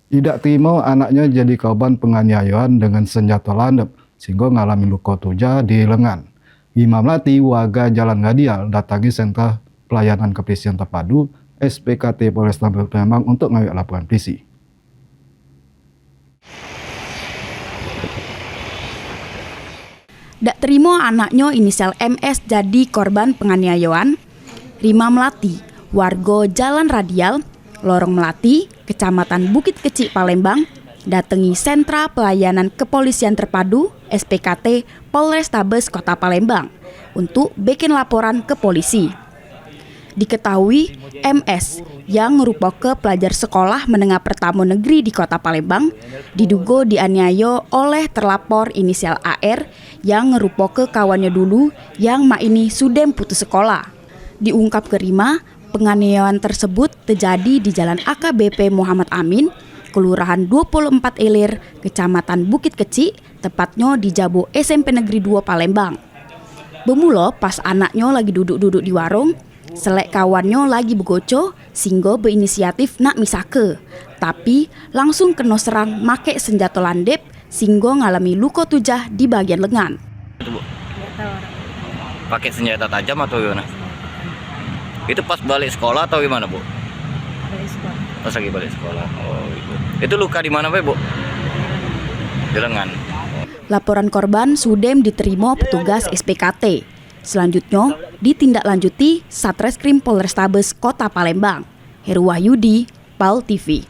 Tidak terima anaknya jadi korban penganiayaan dengan senjata landep sehingga mengalami luka tujah di lengan. Imam Melati, warga Jalan Ngadial, datangi sentra pelayanan kepolisian terpadu SPKT Polrestabes Palembang untuk mengambil laporan polisi. Dak terima anaknya inisial MS jadi korban penganiayaan, Imam Melati, warga Jalan Radial, Lorong Melati, Kecamatan Bukit Kecil, Palembang, datangi sentra pelayanan kepolisian terpadu SPKT Polrestabes Kota Palembang untuk bikin laporan ke polisi. Diketahui MS yang merupakan pelajar sekolah menengah pertama negeri di Kota Palembang diduga dianiaya oleh terlapor inisial AR yang merupakan kawannya dulu yang ini sudah putus sekolah. Diungkap ke Rima, penganiayaan tersebut terjadi di Jalan AKBP Muhammad Amin, Kelurahan 24 Ilir, Kecamatan Bukit Kecil, tepatnya di Jabo SMP Negeri 2 Palembang. Bermula pas anaknya lagi duduk-duduk di warung, selek kawannya lagi begoco, sehingga berinisiatif nak misake. Tapi langsung kena serang make senjata landep, sehingga ngalami luka tujah di bagian lengan. Itu, Bu? Pakai senjata tajam atau gimana? Itu pas balik sekolah atau gimana, Bu? Balik sekolah. Pas lagi balik sekolah. Oh, itu. Itu luka di mana, Bu? Di lengan. Laporan korban sudah diterima petugas SPKT. Selanjutnya ditindaklanjuti Satreskrim Polrestabes Kota Palembang. Heru Wahyudi, PAL TV.